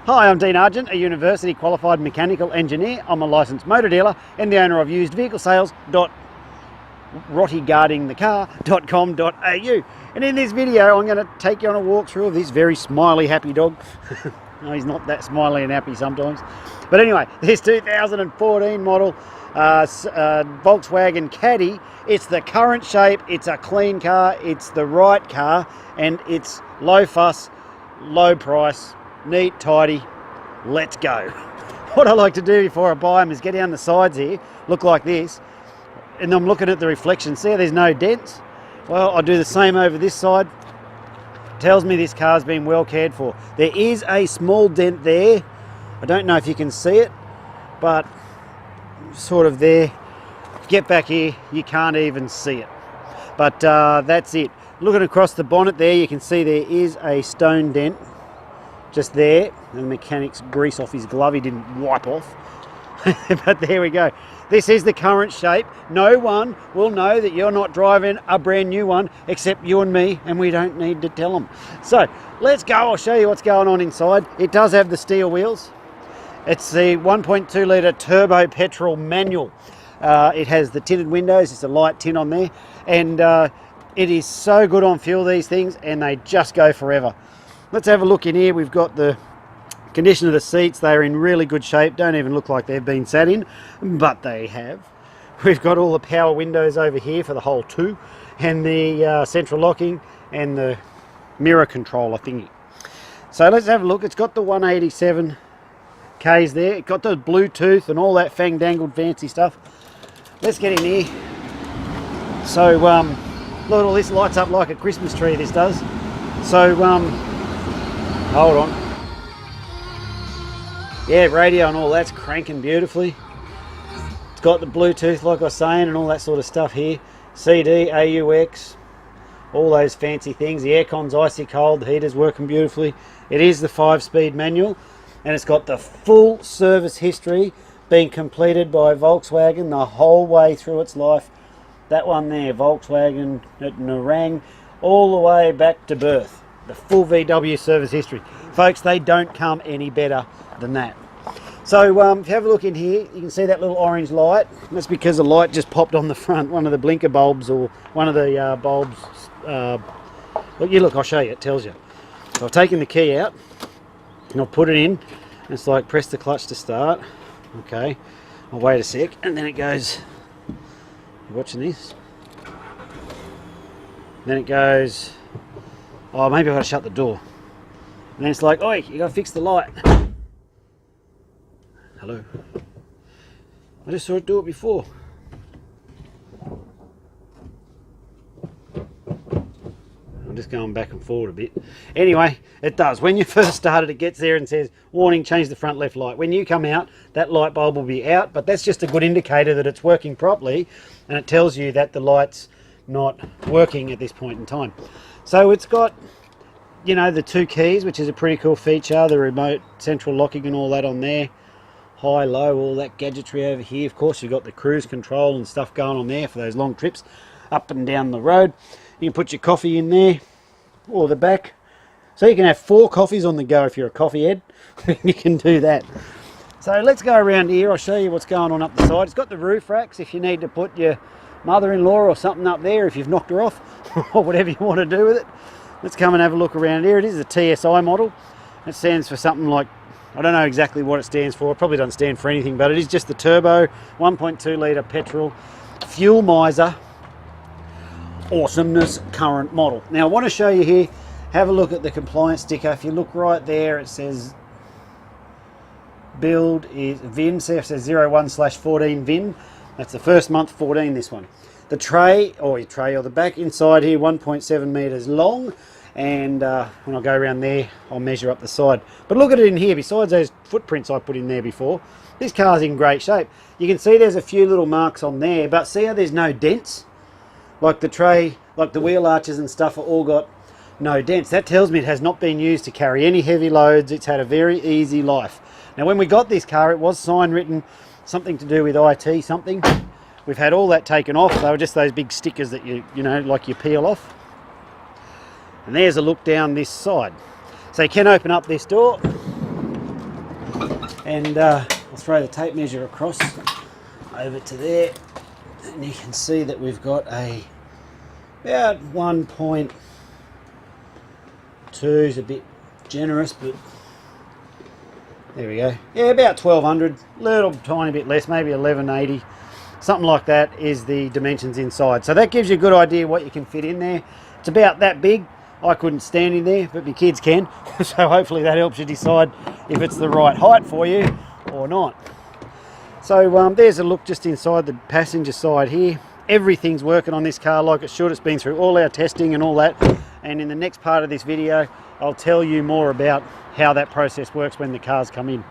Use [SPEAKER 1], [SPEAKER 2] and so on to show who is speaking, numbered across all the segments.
[SPEAKER 1] Hi, I'm Dean Argent, a university qualified mechanical engineer. I'm a licensed motor dealer and the owner of usedvehiclesales.rottyguardingthecar.com.au. And in this video, I'm going to take you on a walkthrough of this very smiley, happy dog. No, he's not that smiley and happy sometimes. But anyway, this 2014 model Volkswagen Caddy. It's the current shape, it's a clean car, it's the right car, and it's low fuss, low price, neat, tidy. Let's go. What I like to do before I buy them is get down the sides here, look like this, and I'm looking at the reflection. See how there's no dents? Well, I'll do the same over this side. Tells me this car's been well cared for. There is a small dent there. I don't know if you can see it, but sort of there. Get back here, you can't even see it. But that's it. Looking across the bonnet there, you can see there is a stone dent just there. The mechanic's grease off his glove, he didn't wipe off. But there we go. This is the current shape. No one will know that you're not driving a brand new one except you and me, and we don't need to tell them. So let's go, I'll show you what's going on inside. It does have the steel wheels. It's the 1.2 litre turbo petrol manual. It has the tinted windows, it's a light tint on there, and it is so good on fuel, these things, and they just go forever. Let's have a look in here. We've got the condition of the seats. They're in really good shape, don't even look like they've been sat in, but they have. We've got all the power windows over here for the whole two, and the central locking and the mirror controller thingy. So let's have a look. It's got the 187 Ks there, it got the Bluetooth and all that fang-dangled fancy stuff. Let's get in here. So look at all this, lights up like a Christmas tree, this does. So hold on, yeah, radio and all that's cranking beautifully. It's got the Bluetooth like I was saying and all that sort of stuff here. CD, AUX, all those fancy things. The aircon's icy cold, the heater's working beautifully. It is the 5-speed manual, and it's got the full service history being completed by Volkswagen the whole way through its life. That one there, Volkswagen at Narang, all the way back to birth. The full VW service history. Folks, they don't come any better than that. So if you have a look in here, you can see that little orange light. That's because the light just popped on the front, one of the blinker bulbs, or one of the bulbs. Look, I'll show you, it tells you. So I've taken the key out, and I'll put it in, and it's like press the clutch to start. Okay, I'll wait a sec, and then it goes, you watching this? Then it goes, oh, maybe I've got to shut the door. And then it's like, oi, you got to fix the light. Hello. I just saw it do it before. I'm just going back and forward a bit. Anyway, it does. When you first start it gets there and says, warning, change the front left light. When you come out, that light bulb will be out, but that's just a good indicator that it's working properly, and it tells you that the light's not working at this point in time. So it's got, you know, the 2 keys, which is a pretty cool feature, the remote central locking and all that on there. High, low, all that gadgetry over here. Of course, you've got the cruise control and stuff going on there for those long trips up and down the road. You can put your coffee in there, or the back. So you can have 4 coffees on the go if you're a coffee head. You can do that. So let's go around here. I'll show you what's going on up the side. It's got the roof racks if you need to put your mother-in-law or something up there if you've knocked her off, or whatever you want to do with it. Let's come and have a look around here. It is a TSI model. It stands for something like, I don't know exactly what it stands for. It probably doesn't stand for anything, but it is just the turbo 1.2 litre petrol fuel miser awesomeness current model. Now I want to show you here, have a look at the compliance sticker. If you look right there, it says build is VIN, so it says 01/14 VIN. That's the first month 14, this one. The tray or the back inside here, 1.7 metres long, and when I go around there I'll measure up the side. But look at it in here, besides those footprints I put in there before, this car's in great shape. You can see there's a few little marks on there, but see how there's no dents? Like the tray, like the wheel arches and stuff are all got no dents. That tells me it has not been used to carry any heavy loads. It's had a very easy life. Now when we got this car, it was sign written, something to do with IT something. We've had all that taken off. They were just those big stickers that you know, like you peel off. And there's a look down this side. So you can open up this door And I'll throw the tape measure across over to there, and you can see that we've got about 1.2 is a bit generous, but there we go. Yeah, about 1200, little tiny bit less, maybe 1180, something like that is the dimensions inside. So that gives you a good idea what you can fit in there. It's about that big. I couldn't stand in there, but my kids can. So hopefully that helps you decide if it's the right height for you or not. So there's a look just inside the passenger side here. Everything's working on this car like it should. It's been through all our testing and all that. And in the next part of this video, I'll tell you more about how that process works when the cars come in.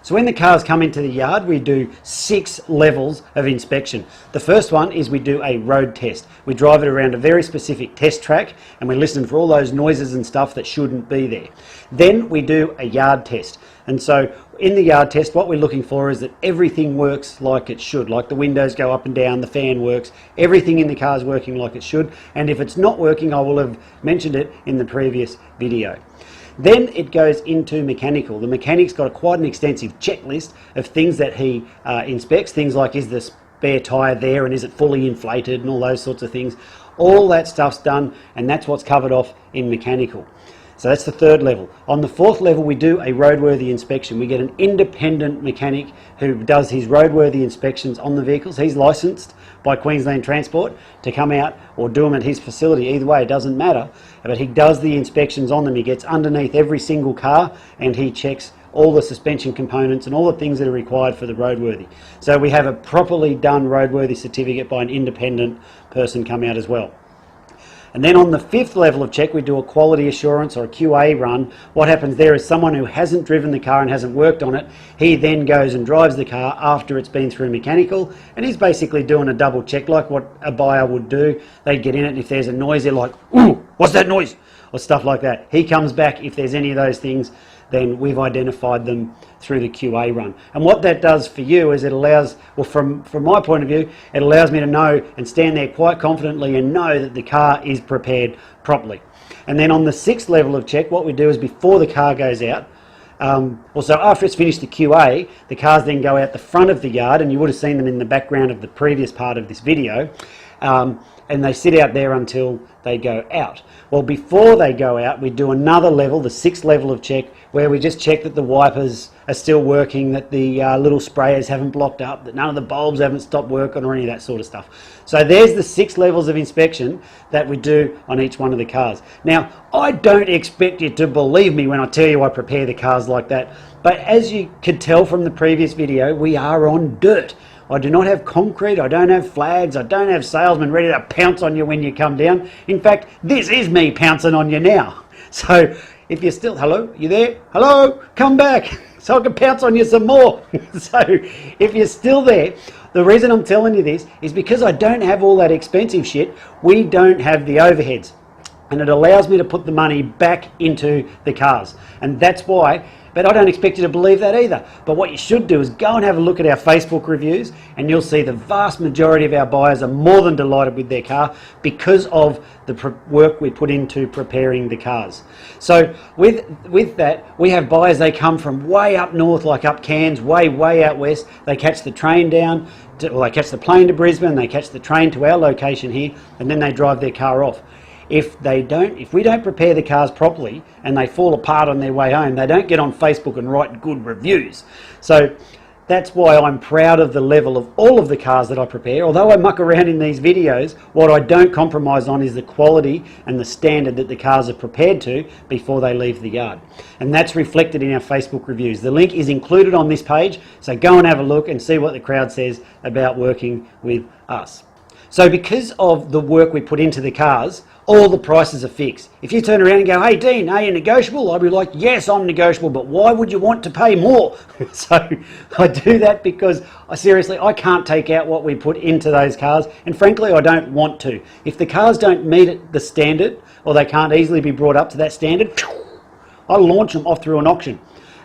[SPEAKER 1] So when the cars come into the yard, we do 6 levels of inspection. The first one is we do a road test. We drive it around a very specific test track and we listen for all those noises and stuff that shouldn't be there. Then we do a yard test. And so in the yard test, what we're looking for is that everything works like it should, like the windows go up and down, the fan works, everything in the car is working like it should. And if it's not working, I will have mentioned it in the previous video. Then it goes into mechanical. The mechanic's got quite an extensive checklist of things that he inspects, things like is the spare tyre there and is it fully inflated and all those sorts of things. All that stuff's done and that's what's covered off in mechanical. So that's the third level. On the fourth level, we do a roadworthy inspection. We get an independent mechanic who does his roadworthy inspections on the vehicles. He's licensed by Queensland Transport to come out or do them at his facility. Either way, it doesn't matter. But he does the inspections on them. He gets underneath every single car and he checks all the suspension components and all the things that are required for the roadworthy. So we have a properly done roadworthy certificate by an independent person come out as well. And then on the fifth level of check, we do a quality assurance or a QA run. What happens there is someone who hasn't driven the car and hasn't worked on it, he then goes and drives the car after it's been through mechanical, and he's basically doing a double check like what a buyer would do. They'd get in it and if there's a noise, they're like, "Ooh, what's that noise?" or stuff like that. He comes back, if there's any of those things, then we've identified them through the QA run. And what that does for you is it allows, well from my point of view, it allows me to know and stand there quite confidently and know that the car is prepared properly. And then on the sixth level of check, what we do is before the car goes out, also after it's finished the QA, the cars then go out the front of the yard, and you would have seen them in the background of the previous part of this video, and they sit out there until they go out. Well, before they go out, we do another level, the sixth level of check, where we just check that the wipers are still working, that the little sprayers haven't blocked up, that none of the bulbs haven't stopped working or any of that sort of stuff. So there's the 6 levels of inspection that we do on each one of the cars. Now, I don't expect you to believe me when I tell you I prepare the cars like that, but as you could tell from the previous video, we are on dirt. I do not have concrete, I don't have flags, I don't have salesmen ready to pounce on you when you come down. In fact, this is me pouncing on you now. So if you're still, hello, you there? Hello, come back so I can pounce on you some more. So if you're still there, the reason I'm telling you this is because I don't have all that expensive shit. We don't have the overheads. And it allows me to put the money back into the cars. And that's why, but I don't expect you to believe that either. But what you should do is go and have a look at our Facebook reviews and you'll see the vast majority of our buyers are more than delighted with their car because of the work we put into preparing the cars. So with that, we have buyers, they come from way up north, like up Cairns, way out west. They catch the train down, or they catch the plane to Brisbane, they catch the train to our location here, and then they drive their car off. If we don't prepare the cars properly and they fall apart on their way home, they don't get on Facebook and write good reviews. So that's why I'm proud of the level of all of the cars that I prepare. Although I muck around in these videos, what I don't compromise on is the quality and the standard that the cars are prepared to before they leave the yard. And that's reflected in our Facebook reviews. The link is included on this page, so go and have a look and see what the crowd says about working with us. So because of the work we put into the cars, all the prices are fixed. If you turn around and go, "Hey Dean, are you negotiable?" I'll be like, "Yes, I'm negotiable, but why would you want to pay more?" So I do that because I can't take out what we put into those cars, and frankly I don't want to. If the cars don't meet the standard or they can't easily be brought up to that standard, I launch them off through an auction.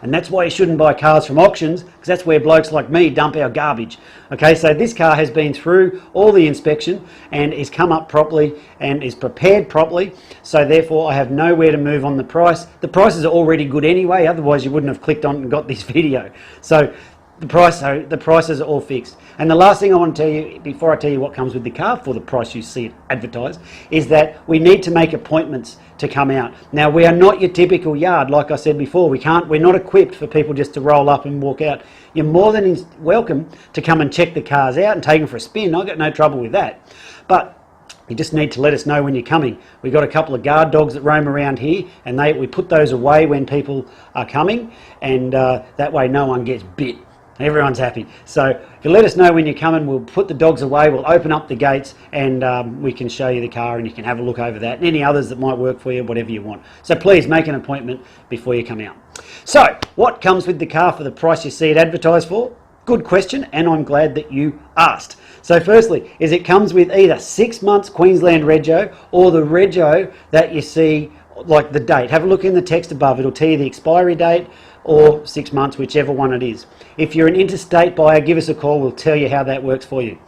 [SPEAKER 1] And that's why you shouldn't buy cars from auctions, because that's where blokes like me dump our garbage. Okay, so this car has been through all the inspection and is come up properly and is prepared properly, so therefore I have nowhere to move on the price. The prices are already good anyway, otherwise you wouldn't have clicked on and got this video. So the prices are all fixed. And the last thing I want to tell you, before I tell you what comes with the car for the price you see it advertised, is that we need to make appointments to come out. Now, we are not your typical yard, like I said before. We're not equipped for people just to roll up and walk out. You're more than welcome to come and check the cars out and take them for a spin. I've got no trouble with that. But you just need to let us know when you're coming. We've got a couple of guard dogs that roam around here, and we put those away when people are coming, and that way no one gets bit. Everyone's happy. So if you let us know when you're coming, we'll put the dogs away, we'll open up the gates, and we can show you the car and you can have a look over that and any others that might work for you, whatever you want. So please make an appointment before you come out. So what comes with the car for the price you see it advertised for? Good question, and I'm glad that you asked. So firstly, it comes with either 6 months Queensland rego or the rego that you see, like the date. Have a look in the text above, it'll tell you the expiry date, or 6 months, whichever one it is. If you're an interstate buyer, give us a call, we'll tell you how that works for you.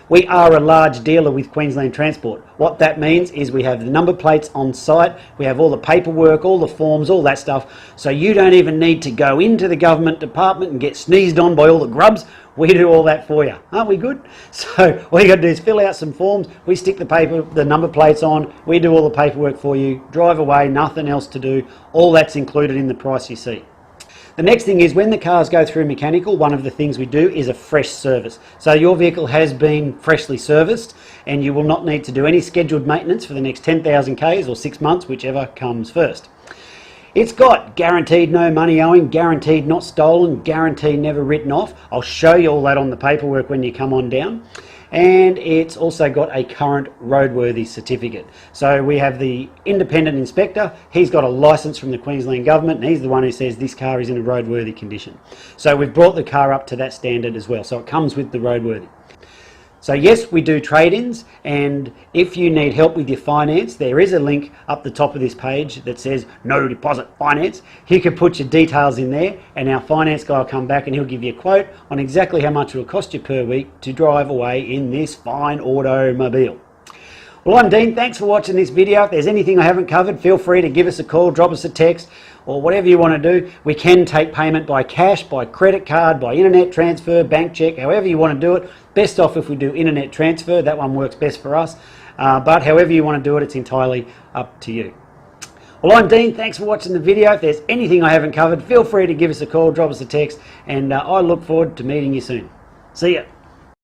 [SPEAKER 1] We are a large dealer with Queensland Transport. What that means is we have the number plates on site, we have all the paperwork, all the forms, all that stuff, so you don't even need to go into the government department and get sneezed on by all the grubs. We do all that for you. Aren't we good? So all you got to do is fill out some forms, we stick the number plates on, we do all the paperwork for you, drive away, nothing else to do. All that's included in the price you see. The next thing is when the cars go through mechanical, one of the things we do is a fresh service. So your vehicle has been freshly serviced and you will not need to do any scheduled maintenance for the next 10,000 Ks or 6 months, whichever comes first. It's got guaranteed no money owing, guaranteed not stolen, guaranteed never written off. I'll show you all that on the paperwork when you come on down. And it's also got a current roadworthy certificate. So we have the independent inspector, he's got a license from the Queensland government and he's the one who says this car is in a roadworthy condition. So we've brought the car up to that standard as well, so it comes with the roadworthy. So yes, we do trade-ins, and if you need help with your finance, there is a link up the top of this page that says no deposit finance. You can put your details in there and our finance guy will come back and he'll give you a quote on exactly how much it will cost you per week to drive away in this fine automobile. Well, I'm Dean, thanks for watching this video. If there's anything I haven't covered, feel free to give us a call, drop us a text, or whatever you want to do. We can take payment by cash, by credit card, by internet transfer, bank check, however you want to do it. Best off if we do internet transfer, that one works best for us. But however you want to do it, it's entirely up to you. Well, I'm Dean, thanks for watching the video. If there's anything I haven't covered, feel free to give us a call, drop us a text, and I look forward to meeting you soon. See ya.